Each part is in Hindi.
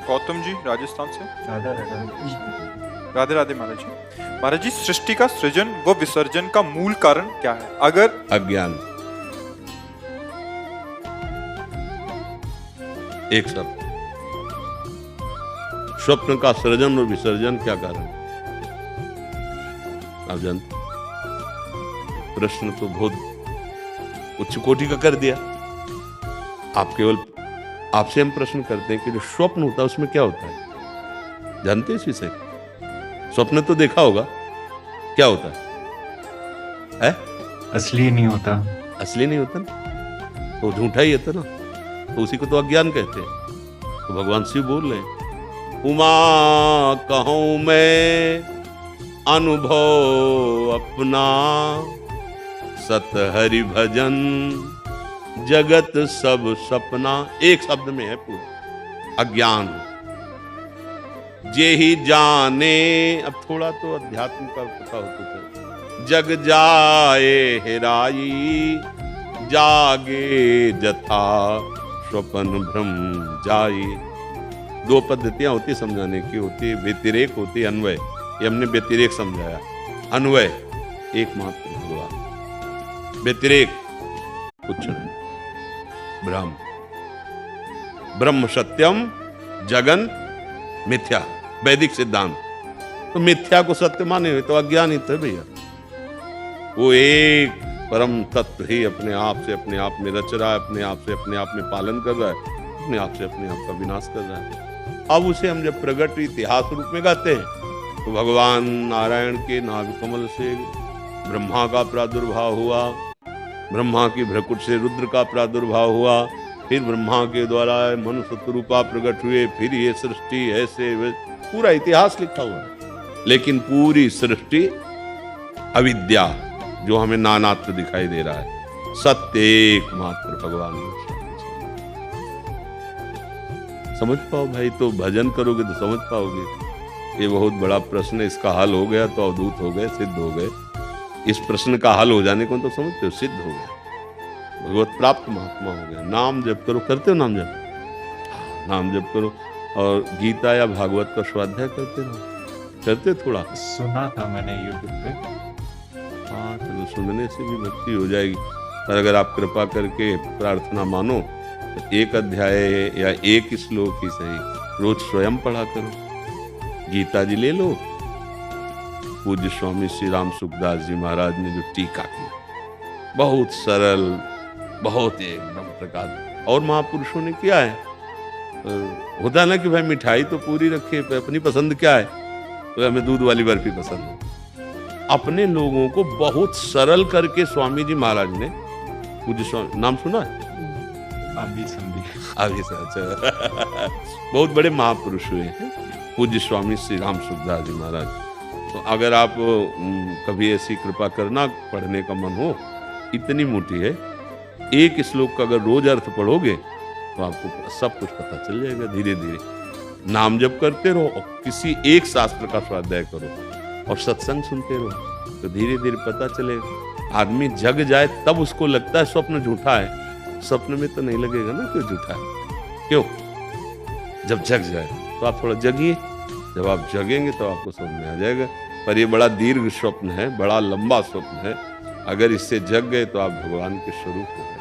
गौतम जी राजस्थान से। राधा राधा। राधे राधे महाराज जी। महाराज जी, सृष्टि का सृजन व विसर्जन का मूल कारण क्या है? अगर अज्ञान। एक शब्द, स्वप्न का सृजन और विसर्जन क्या कारण? आप जानते? प्रश्न तो बहुत उच्च कोटि का कर दिया। आप केवल आपसे हम प्रश्न करते हैं कि जो स्वप्न होता है उसमें क्या होता है? जानते हैं इस विषय? स्वप्न तो देखा होगा, क्या होता है? असली नहीं होता। असली नहीं होता ना, तो झूठा ही होता ना, तो उसी को तो अज्ञान कहते हैं। तो भगवान शिव बोल रहे हैं, उमा कहूं मैं अनुभव अपना, सत हरि भजन जगत सब सपना। एक शब्द में है पूरा अज्ञान। जे ही जाने, अब थोड़ा तो अध्यात्म का पता होता है। जग जाए हेराई, जागे जथा स्वप्न भ्रम जाई। दो पद्धतियां होती समझाने की, होती व्यतिरेक, होती अन्वय। ये हमने व्यतिरेक समझाया। अन्वय एकमात्र भगवान, व्यतिरेक कुछ नहीं। ब्रह्म, ब्रह्म सत्यम जगन मिथ्या, वैदिक सिद्धांत। तो मिथ्या को सत्य माने हुए तो अज्ञान ही तो भैया। वो एक परम तत्व ही अपने आप से अपने आप में रच रहा है, अपने आप से अपने आप में पालन कर रहा है, अपने आप से अपने आप का विनाश कर रहा है। अब उसे हम जब प्रगट इतिहास रूप में गाते हैं तो भगवान नारायण के नाभि कमल से ब्रह्मा का प्रादुर्भाव हुआ, ब्रह्मा की भ्रकुट से रुद्र का प्रादुर्भाव हुआ, फिर ब्रह्मा के द्वारा मनुष्य स्वरूपा प्रकट हुए, फिर ये सृष्टि ऐसे पूरा इतिहास लिखा हुआ है। लेकिन पूरी सृष्टि अविद्या जो हमें नानात्व दिखाई दे रहा है, सत्य एकमात्र भगवान में। समझ पाओ भाई, तो भजन करोगे तो समझ पाओगे। ये बहुत बड़ा प्रश्न है, इसका हल हो गया तो अवधूत हो गए, सिद्ध हो गए। इस प्रश्न का हल हो जाने को तो समझते हो, सिद्ध हो गया, भगवत प्राप्त महात्मा हो गया। नाम जप करो, करते हो नाम जप? नाम जप करो और गीता या भागवत का स्वाध्याय करते रहो। करते थोड़ा? सुना था मैंने यूट्यूब पे। हाँ चलो, सुनने से भी भक्ति हो जाएगी। पर अगर आप कृपा करके प्रार्थना मानो तो एक अध्याय या एक श्लोक ही सही रोज स्वयं पढ़ा करो। गीता जी ले लो, पूज्य स्वामी श्री राम सुखदास जी महाराज ने जो टीका की, बहुत सरल, बहुत एकदम प्रकार। और महापुरुषों ने किया है। होता ना कि भाई मिठाई तो पूरी रखे, अपनी पसंद क्या है, तो हमें दूध वाली बर्फी पसंद है। अपने लोगों को बहुत सरल करके स्वामी जी महाराज ने, पूज्य स्वामी, नाम सुना है? अभी समझी। अभी अच्छा बहुत बड़े महापुरुष हुए हैं पूज्य स्वामी श्री राम सुखदास जी महाराज। तो अगर आप कभी ऐसी कृपा करना, पढ़ने का मन हो, इतनी मोटी है, एक श्लोक का अगर रोज अर्थ पढ़ोगे तो आपको सब कुछ पता चल जाएगा। धीरे धीरे नाम जप करते रहो और किसी एक शास्त्र का स्वाध्याय करो और सत्संग सुनते रहो, तो धीरे धीरे पता चलेगा। आदमी जग जाए तब उसको लगता है स्वप्न झूठा है। स्वप्न में तो नहीं लगेगा ना क्यों झूठा है, क्यों? जब जग जाए तो आप थोड़ा जगिए, जब आप जगेंगे तो आपको समझ में आ जाएगा। पर ये बड़ा दीर्घ स्वप्न है, बड़ा लंबा स्वप्न है। अगर इससे जग गए तो आप भगवान के स्वरूप हो गए।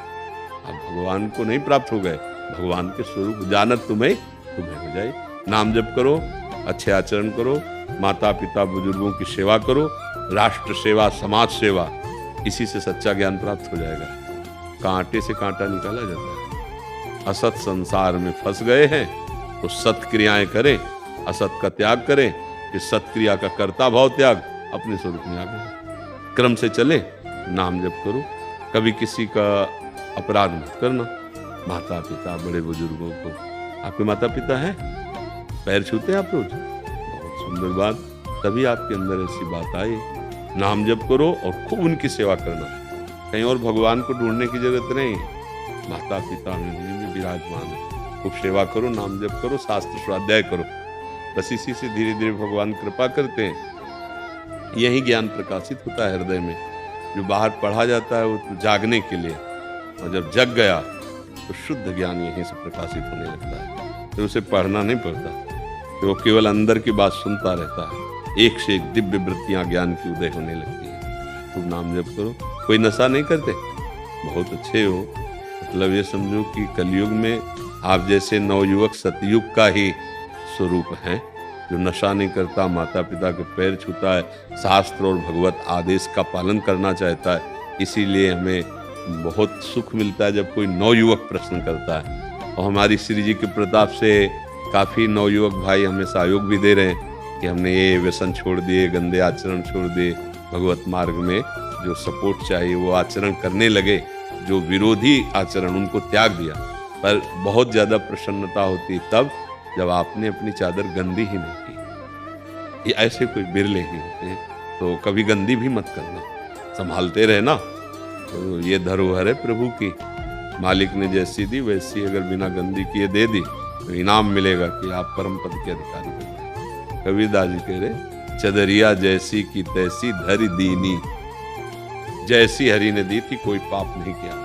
आप भगवान को नहीं प्राप्त हो गए, भगवान के स्वरूप जानत तुम्हें हो जाए। नाम जप करो, अच्छे आचरण करो, माता पिता बुजुर्गों की सेवा करो, राष्ट्र सेवा, समाज सेवा, इसी से सच्चा ज्ञान प्राप्त हो जाएगा। कांटे से कांटा निकाला जाता है। असत संसार में फंस गए हैं तो सत्क्रियाएं करें, असत का त्याग करें, कि सत्क्रिया का कर्ता भाव त्याग, अपने स्वरूप में आ गए। क्रम से चले, नाम जप करो, कभी किसी का अपराध मत करना। माता पिता, बड़े बुजुर्गों को, आपके माता पिता हैं, पैर छूते हैं आप रोज, बहुत सुंदर बात। तभी आपके अंदर ऐसी बात आई। नाम जप करो और खूब उनकी सेवा करना। कहीं और भगवान को ढूंढने की जरूरत नहीं, माता पिता में विराजमान है। खूब सेवा करो, नाम जप करो, शास्त्र स्वाध्याय करो, बस इसी से धीरे धीरे भगवान कृपा करते हैं। यही ज्ञान प्रकाशित होता है हृदय में। जो बाहर पढ़ा जाता है वो तो जागने के लिए, और जब जग गया तो शुद्ध ज्ञान यहीं से प्रकाशित होने लगता है। फिर उसे पढ़ना नहीं पड़ता, तो वो केवल अंदर की बात सुनता रहता है। एक से एक दिव्य वृत्तियां ज्ञान की उदय होने लगती है। खूब नाम जप करो। कोई नशा नहीं करते, बहुत अच्छे हो। मतलब ये समझो कि कलयुग में आप जैसे नवयुवक सतयुग का ही स्वरूप हैं, जो नशा नहीं करता, माता पिता के पैर छूता है, शास्त्र और भगवत आदेश का पालन करना चाहता है। इसीलिए हमें बहुत सुख मिलता है जब कोई नवयुवक प्रश्न करता है। और हमारी श्री जी के प्रताप से काफ़ी नवयुवक भाई हमें सहयोग भी दे रहे हैं कि हमने ये व्यसन छोड़ दिए, गंदे आचरण छोड़ दिए, भगवत मार्ग में जो सपोर्ट चाहिए वो आचरण करने लगे, जो विरोधी आचरण उनको त्याग दिया। पर बहुत ज़्यादा प्रसन्नता होती तब जब आपने अपनी चादर गंदी ही नहीं की। ये ऐसे कोई बिरले ही होते हैं, तो कभी गंदी भी मत करना, संभालते रहना। तो ये धरोहर है प्रभु की, मालिक ने जैसी दी वैसी अगर बिना गंदी किए दे दी तो इनाम मिलेगा कि आप परम पद के अधिकारी हो। कबीरदास जी कह रहे, चदरिया जैसी की तैसी धरि दीनी, जैसी हरि ने दी थी, कोई पाप नहीं किया,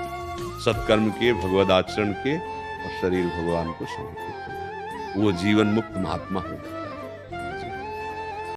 सत्कर्म किए, भगवद आचरण किए और शरीर भगवान को समर्पित किया, वो जीवन मुक्त महात्मा हो जाता है।